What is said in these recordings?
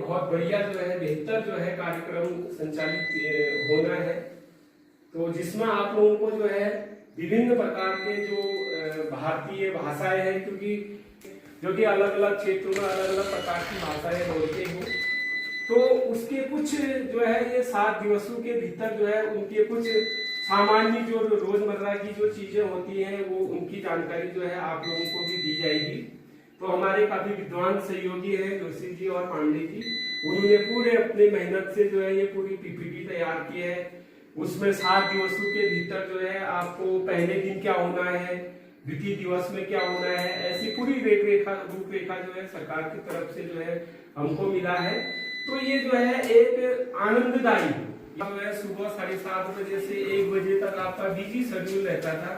बहुत बढ़िया जो है बेहतर जो है कार्यक्रम संचालित होना है, तो जिसमें आप लोगों को जो है विभिन्न प्रकार के जो भारतीय भाषाएं हैं, क्योंकि जो कि अलग अलग क्षेत्रों में अलग अलग प्रकार की भाषाएं बोलते हो, तो उसके कुछ जो है ये 7 दिवसों के भीतर जो है उनके कुछ सामान्य जो रोजमर्रा की जो चीजें होती हैं वो उनकी जानकारी जो है आप लोगों को भी दी जाएगी। तो हमारे काफी विद्वान सहयोगी हैं जोशी जी और पांडे जी, उन्होंने पूरे अपने मेहनत से जो है ये पूरी पीपीटी तैयार की है। उसमें 7 दिवसों के भीतर जो है आपको पहले दिन क्या होना है, द्वितीय दिवस में क्या होना है, ऐसी पूरी रूपरेखा जो है सरकार की तरफ से जो है हमको मिला है। तो ये जो है एक आनंददायी जो है सुबह 7:30 बजे से 1 बजे तक आपका बिजी शेड्यूल रहता था,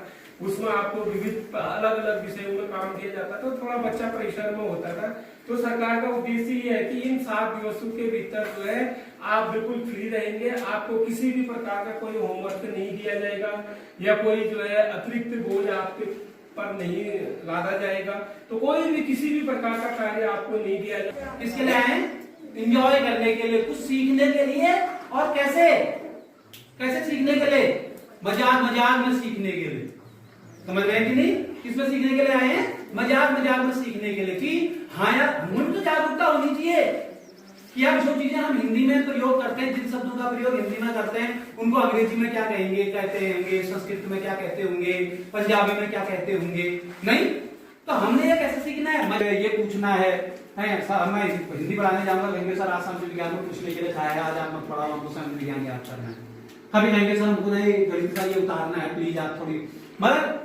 उसमें आपको विविध अलग अलग विषयों में काम दिया जाता था, थोड़ा बच्चा परिश्रम में होता था। तो सरकार का उद्देश्य ये है कि इन 7 दिवसों के भीतर जो है आप बिल्कुल फ्री रहेंगे, आपको किसी भी प्रकार का कोई होमवर्क नहीं दिया जाएगा या कोई जो है अतिरिक्त बोझ आपके पर नहीं लादा जाएगा, तो कोई भी किसी भी प्रकार का कार्य आपको नहीं दिया जाएगा। इसके लिए आए एंजॉय करने के लिए, कुछ सीखने के लिए, और कैसे सीखने के लिए, मजाक में सीखने के लिए। समझ रहे हैं कि नहीं? किसमें सीखने के लिए आए हैं? मजाक में सीखने के लिए कि हाँ यार मुझे तो जागरूकता होनी चाहिए कि यार जो चीजें हम हिंदी में प्रयोग करते हैं, जिन शब्दों का प्रयोग हिंदी में करते हैं उनको अंग्रेजी में क्या कहते होंगे, संस्कृत में क्या कहते होंगे, पंजाबी में क्या कहते होंगे। नहीं तो हमने ये कैसे सीखना है, ये पूछना है मैं हिंदी पढ़ाने जाऊंगा, कहेंगे सर आज सामाजिक विज्ञान में पूछने के लिए खाया, आज आप मत पढ़ाओ, हमको सामाजिक विज्ञान याद करना है। कभी कहेंगे सर हमको नहीं गणित का ये उतारना है, प्लीज आप थोड़ी, मतलब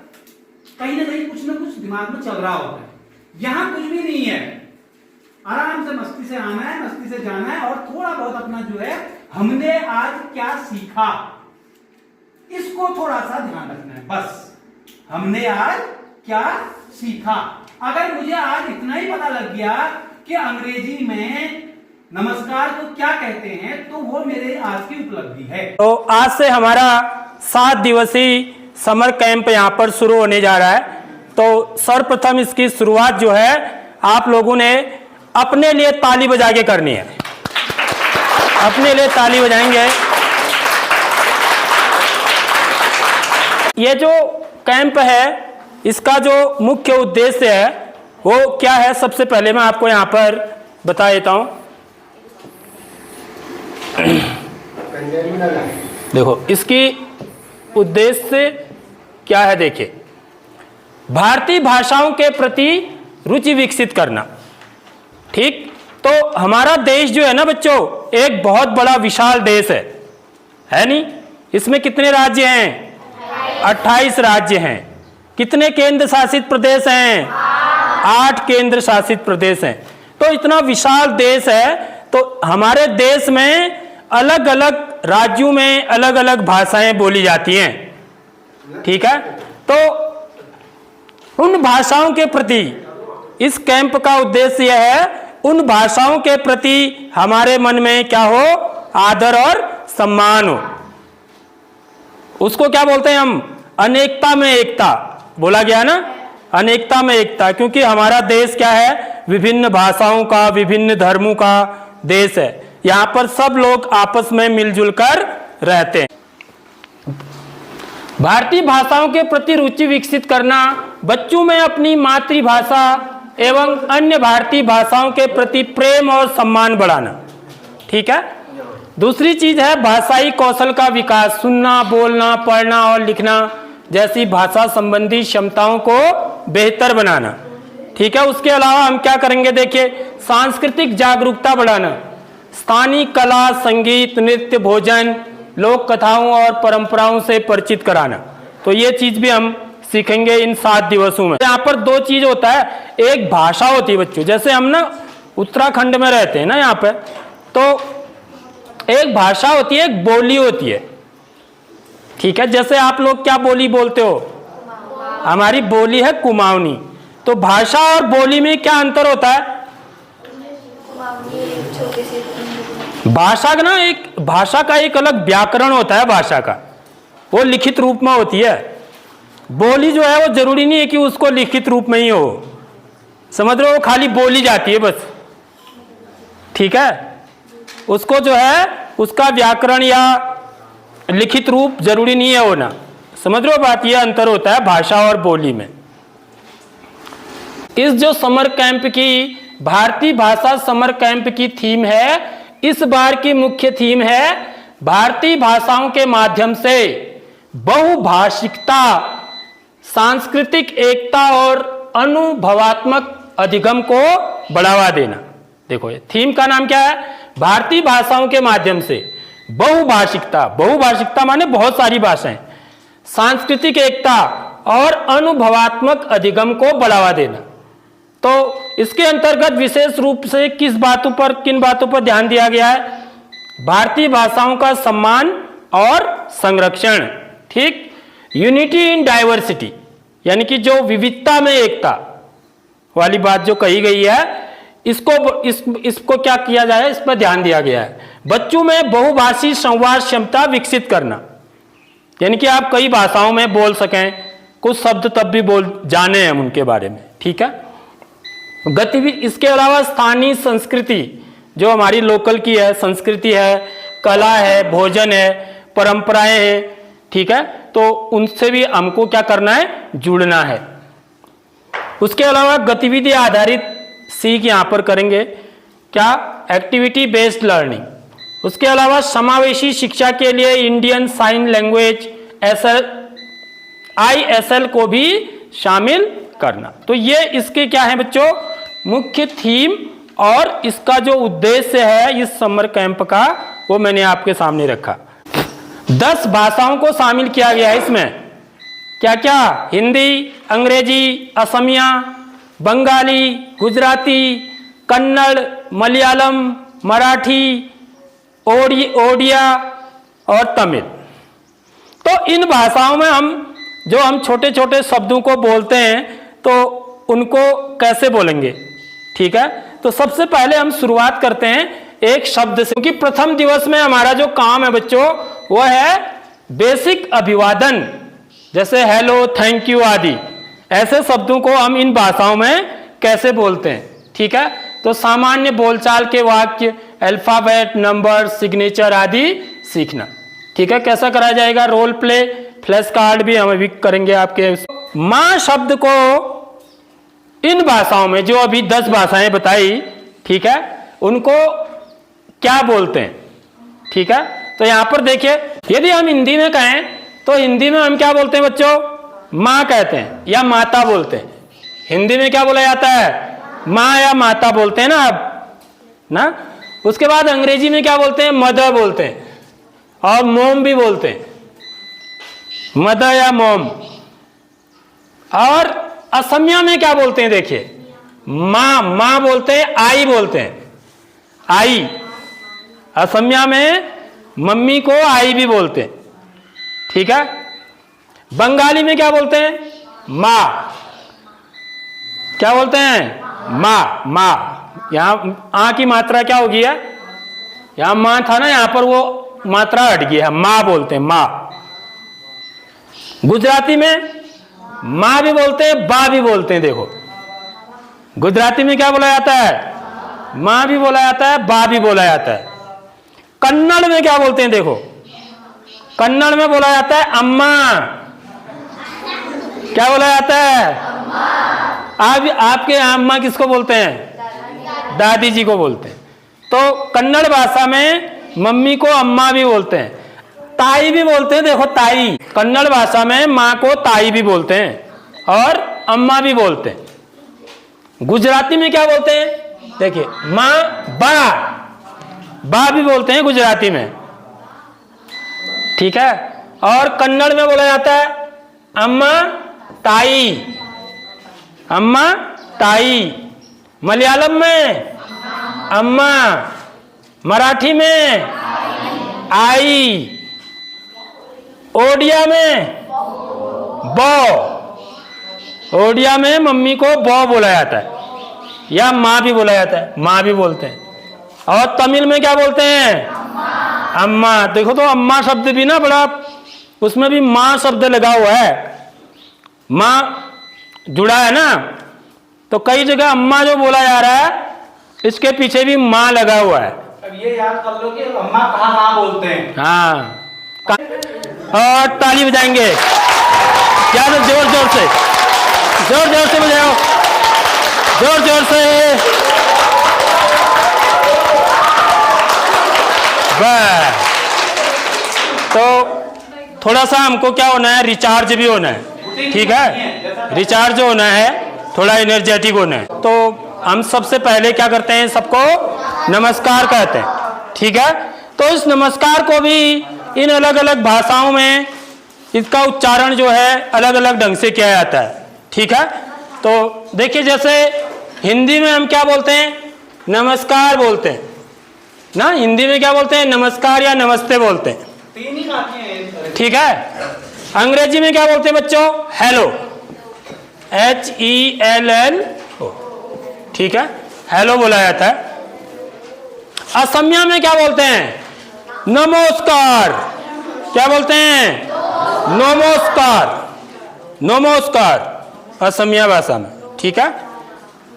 कहीं ना कुछ दिमाग में चल रहा होता है। यहाँ कुछ भी नहीं है, आराम से मस्ती से आना है, मस्ती से जाना है, और थोड़ा बहुत अपना जो है हमने आज क्या सीखा इसको थोड़ा सा ध्यान रखना है। बस हमने आज क्या सीखा। अगर मुझे आज इतना ही पता लग गया कि अंग्रेजी में नमस्कार को क्या कहते हैं, तो वो मेरे आज की उपलब्धि है। तो आज से हमारा 7 दिवसीय समर कैंप यहाँ पर शुरू होने जा रहा है। तो सर्वप्रथम इसकी शुरुआत जो है आप लोगों ने अपने लिए ताली बजा के करनी है, अपने लिए ताली बजाएंगे। ये जो कैंप है इसका जो मुख्य उद्देश्य है वो क्या है, सबसे पहले मैं आपको यहाँ पर बता देता हूँ। देखो इसकी उद्देश्य क्या है, देखिए भारतीय भाषाओं के प्रति रुचि विकसित करना। ठीक, तो हमारा देश जो है ना बच्चों, एक बहुत बड़ा विशाल देश है नहीं? इसमें कितने राज्य हैं? 28 राज्य हैं। कितने केंद्र शासित प्रदेश हैं? 8 केंद्र शासित प्रदेश हैं। तो इतना विशाल देश है, तो हमारे देश में अलग अलग राज्यों में अलग अलग भाषाएं बोली जाती हैं। ठीक है, तो उन भाषाओं के प्रति इस कैंप का उद्देश्य यह है, उन भाषाओं के प्रति हमारे मन में क्या हो, आदर और सम्मान हो। उसको क्या बोलते हैं हम? अनेकता में एकता बोला गया ना, अनेकता में एकता, क्योंकि हमारा देश क्या है, विभिन्न भाषाओं का, विभिन्न धर्मों का देश है। यहाँ पर सब लोग आपस में मिलजुल कर रहते हैं। भारतीय भाषाओं के प्रति रुचि विकसित करना, बच्चों में अपनी मातृभाषा एवं अन्य भारतीय भाषाओं के प्रति प्रेम और सम्मान बढ़ाना। ठीक है। दूसरी चीज है भाषाई कौशल का विकास, सुनना, बोलना, पढ़ना और लिखना जैसी भाषा संबंधी क्षमताओं को बेहतर बनाना। ठीक है। उसके अलावा हम क्या करेंगे, देखिए सांस्कृतिक जागरूकता बढ़ाना, स्थानीय कला, संगीत, नृत्य, भोजन, लोक कथाओं और परंपराओं से परिचित कराना। तो ये चीज भी हम सीखेंगे इन 7 दिवसों में। यहाँ पर 2 चीज होता है, एक भाषा होती है बच्चों, जैसे हम ना उत्तराखंड में रहते हैं ना यहाँ पे, तो एक भाषा होती है, एक बोली होती है। ठीक है। जैसे आप लोग क्या बोली बोलते हो? हमारी बोली है कुमाऊनी। तो भाषा और बोली में क्या अंतर होता है? भाषा का एक अलग व्याकरण होता है, भाषा का वो लिखित रूप में होती है। बोली जो है वो जरूरी नहीं है कि उसको लिखित रूप में ही हो, समझ रहे हो, खाली बोली जाती है बस। ठीक है। उसको जो है उसका व्याकरण या लिखित रूप जरूरी नहीं है होना। समझ रहे हो बात, यह अंतर होता है भाषा और बोली में। इस जो समर कैंप की भारतीय भाषा समर कैंप की थीम है, इस बार की मुख्य थीम है भारतीय भाषाओं के माध्यम से बहुभाषिकता, सांस्कृतिक एकता और अनुभवात्मक अधिगम को बढ़ावा देना। देखो ये थीम का नाम क्या है, भारतीय भाषाओं के माध्यम से बहुभाषिकता, बहुभाषिकता माने बहुत सारी भाषाएं, सांस्कृतिक एकता और अनुभवात्मक अधिगम को बढ़ावा देना। तो इसके अंतर्गत विशेष रूप से किन बातों पर ध्यान दिया गया है, भारतीय भाषाओं का सम्मान और संरक्षण, ठीक, यूनिटी इन डाइवर्सिटी, यानी कि जो विविधता में एकता वाली बात जो कही गई है, इसको क्या किया जाए, इस पर ध्यान दिया गया है। बच्चों में बहुभाषी संवाद क्षमता विकसित करना, यानी कि आप कई भाषाओं में बोल सकें, कुछ शब्द तब भी जाने हम उनके बारे में, ठीक है। गतिविधि, इसके अलावा स्थानीय संस्कृति जो हमारी लोकल की है, संस्कृति है, कला है, भोजन है, परंपराएं हैं, ठीक है, तो उनसे भी हमको क्या करना है, जुड़ना है। उसके अलावा गतिविधि आधारित सीख यहां पर करेंगे, क्या, एक्टिविटी बेस्ड लर्निंग। उसके अलावा समावेशी शिक्षा के लिए इंडियन साइन लैंग्वेज ISL को भी शामिल करना। तो ये इसके क्या है बच्चों, मुख्य थीम, और इसका जो उद्देश्य है इस समर कैंप का, वो मैंने आपके सामने रखा। 10 भाषाओं को शामिल किया गया है इसमें, क्या क्या, हिंदी, अंग्रेजी, असमिया, बंगाली, गुजराती, कन्नड़, मलयालम, मराठी, ओडिया और तमिल। तो इन भाषाओं में हम छोटे छोटे शब्दों को बोलते हैं, तो उनको कैसे बोलेंगे, ठीक है। तो सबसे पहले हम शुरुआत करते हैं एक शब्द से, क्योंकि प्रथम दिवस में हमारा जो काम है बच्चों, वो है बेसिक अभिवादन, जैसे हेलो, थैंक यू आदि, ऐसे शब्दों को हम इन भाषाओं में कैसे बोलते हैं, ठीक है। तो सामान्य बोलचाल के वाक्य, अल्फाबेट, नंबर, सिग्नेचर आदि सीखना, ठीक है। कैसा कराया जाएगा, रोल प्ले, फ्लैश कार्ड भी हम अभी करेंगे आपके। मां शब्द को इन भाषाओं में, जो अभी 10 भाषाएं बताई, ठीक है, उनको क्या बोलते हैं, ठीक है। तो यहां पर देखिए, यदि हम हिंदी में कहें तो हिंदी में हम क्या बोलते हैं बच्चों, माँ कहते हैं या माता बोलते हैं। हिंदी में क्या बोला जाता है, माँ या माता बोलते हैं ना आप, ना। उसके बाद अंग्रेजी में क्या बोलते हैं, मदर बोलते हैं, और मोम भी बोलते हैं, मदर या मोम। और असमिया में क्या बोलते हैं, देखिए, माँ बोलते हैं, आई बोलते हैं, आई। असमिया में मम्मी को आई भी बोलते हैं, ठीक है। बंगाली में क्या बोलते हैं, माँ, क्या बोलते हैं, माँ। यहां आ की मात्रा क्या होगी है, यहां माँ था ना, यहां पर वो मात्रा हट गई है, माँ बोलते हैं, माँ। गुजराती में माँ भी बोलते हैं, बा भी बोलते हैं। देखो गुजराती में क्या बोला जाता है, माँ भी बोला जाता है, बा भी बोला जाता है। कन्नड़ में क्या बोलते हैं, देखो कन्नड़ में बोला जाता है अम्मा। क्या बोला जाता है, आपके यहाँ अम्मा किसको बोलते हैं, दादी जी को बोलते हैं। तो कन्नड़ भाषा में मम्मी को अम्मा भी बोलते हैं, ताई भी बोलते हैं। देखो ताई, कन्नड़ भाषा में माँ को ताई भी बोलते हैं और अम्मा भी बोलते हैं। गुजराती में क्या बोलते हैं, देखिए, माँ, बा भी बोलते हैं गुजराती में, ठीक है। और कन्नड़ में बोला जाता है अम्मा, ताई। मलयालम में अम्मा, मराठी में आई, ओडिया में बो। ओडिया में मम्मी को बो बोला जाता है या माँ भी बोला जाता है, माँ भी बोलते हैं। और तमिल में क्या बोलते हैं, अम्मा। देखो तो अम्मा शब्द भी ना बड़ा, उसमें भी माँ शब्द लगा हुआ है, माँ जुड़ा है ना। तो कई जगह अम्मा जो बोला जा रहा है, इसके पीछे भी माँ लगा हुआ है। अब ये याद कर लो कि अम्मा कहाँ कहाँ बोलते हैं। हाँ, और ताली बजाएंगे, क्या तो जोर जोर से, जोर जोर से बजाओ, जोर जोर से। बस, तो थोड़ा सा हमको क्या होना है, रिचार्ज भी होना है, ठीक है, रिचार्ज होना है, थोड़ा एनर्जेटिक होना है। तो हम सबसे पहले क्या करते हैं, सबको नमस्कार कहते हैं, ठीक है। तो इस नमस्कार को भी इन अलग अलग भाषाओं में इसका उच्चारण जो है अलग अलग ढंग से किया जाता है, ठीक है। तो देखिए, जैसे हिंदी में हम क्या बोलते हैं, नमस्कार बोलते हैं ना, हिंदी में क्या बोलते हैं, नमस्कार या नमस्ते बोलते हैं, तीन ही आते हैं, ठीक है। अंग्रेजी में क्या बोलते हैं बच्चों, हेलो, HELL, ठीक है, हेलो बोला जाता है। असमिया में क्या बोलते हैं, नमस्कार, क्या बोलते हैं, नमस्कार, नमस्कार असमिया भाषा में, ठीक है।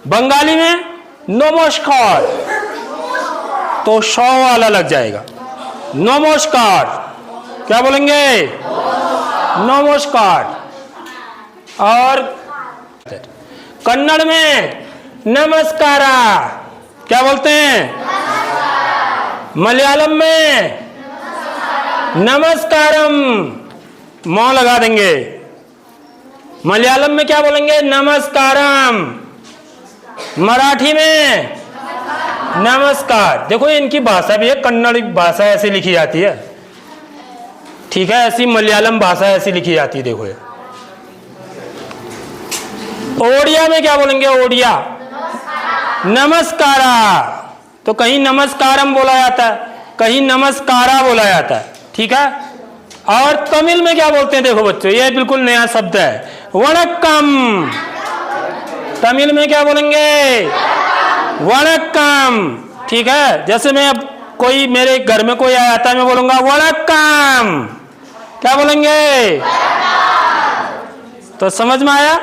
बंगाली में नमस्कार, तो शौ वाला लग जाएगा, नमस्कार, क्या बोलेंगे, नमस्कार। और कन्नड़ में नमस्कारा, क्या बोलते हैं, मलयालम में नमस्कारम, मौ लगा देंगे, मलयालम में क्या बोलेंगे, नमस्कारम। मराठी में नमस्कार। देखो इनकी भाषा भी है, कन्नड़ भाषा ऐसी लिखी जाती है, ठीक है, ऐसी मलयालम भाषा ऐसी लिखी जाती है, देखो ये। ओडिया में क्या बोलेंगे, ओडिया नमस्कारा, तो कहीं नमस्कारम बोला जाता है, कहीं नमस्कारा बोला जाता है, ठीक है। और तमिल में क्या बोलते हैं, देखो बच्चों, ये बिल्कुल नया शब्द है, वणक्कम। तमिल में क्या बोलेंगे, वणक्कम, ठीक है। जैसे मैं अब कोई मेरे घर में कोई आया था, मैं बोलूंगा वणक्कम, क्या बोलेंगे, तो समझ में आया।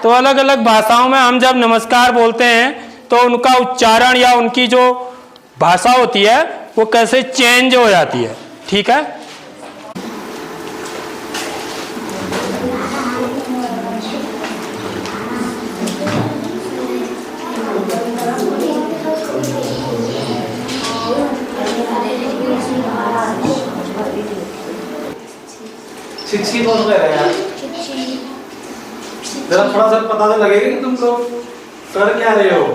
तो अलग अलग भाषाओं में हम जब नमस्कार बोलते हैं तो उनका उच्चारण या उनकी जो भाषा होती है वो कैसे चेंज हो जाती है, ठीक है। शिक्षित हो गए यार, जरा थोड़ा सा पता तो लगेगा कि तुम लोग कर क्या रहे हो।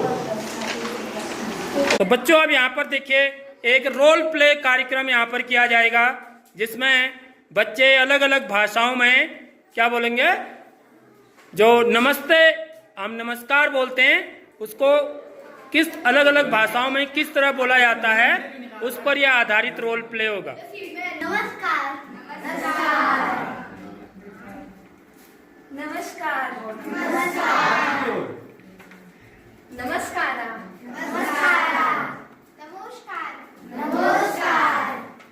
तो बच्चों अब यहाँ पर देखिए एक रोल प्ले कार्यक्रम यहाँ पर किया जाएगा, जिसमें बच्चे अलग अलग भाषाओं में क्या बोलेंगे, जो नमस्ते हम नमस्कार बोलते हैं उसको किस अलग अलग भाषाओं में किस तरह बोला जाता है, उस पर यह आधारित रोल प्ले होगा। नमस्कार, नमस्कार, नमस्कार, नमस्कार, नमस्कार, नमस्कार, नमस्कार,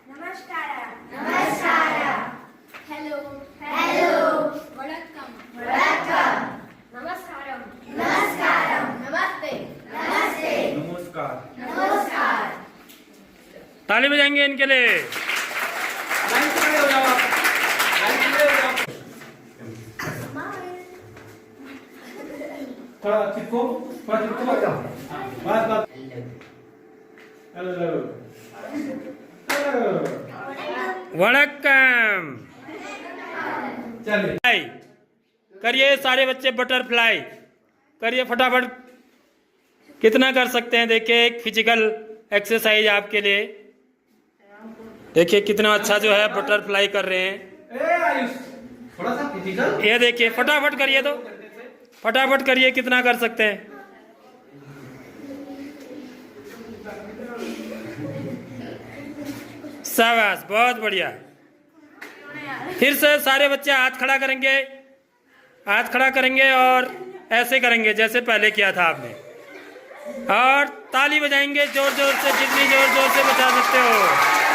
नमस्कार, नमस्कार, हेलो, हेलो, वणक्कम, वणक्कम, नमस्कारम, नमस्कारम, नमस्ते, नमस्ते, नमस्कार, नमस्कार। ताली बजाएंगे इनके लिए। लाइन से खड़े हो जाओ आप, लाइन से खड़े हो जाओ। थोड़ा चिपको, थोड़ा चिपको आ जाओ, बस बस। हेलो, हेलो, वणक्कम, चलिए करिए सारे बच्चे, बटरफ्लाई करिए फटाफट। कितना कर सकते हैं, देखिए एक फिजिकल एक्सरसाइज आपके लिए, देखिए कितना अच्छा जो है बटरफ्लाई कर रहे हैं। ए आयुष, थोड़ा सा फिजिकल, ये देखिए फटाफट करिए, तो फटाफट करिए, कितना कर सकते हैं। शाबाश, बहुत बढ़िया। फिर से सारे बच्चे हाथ खड़ा करेंगे, हाथ खड़ा करेंगे और ऐसे करेंगे जैसे पहले किया था आपने, और ताली बजाएंगे जोर जोर से, जितनी जोर जोर से बजा सकते हो।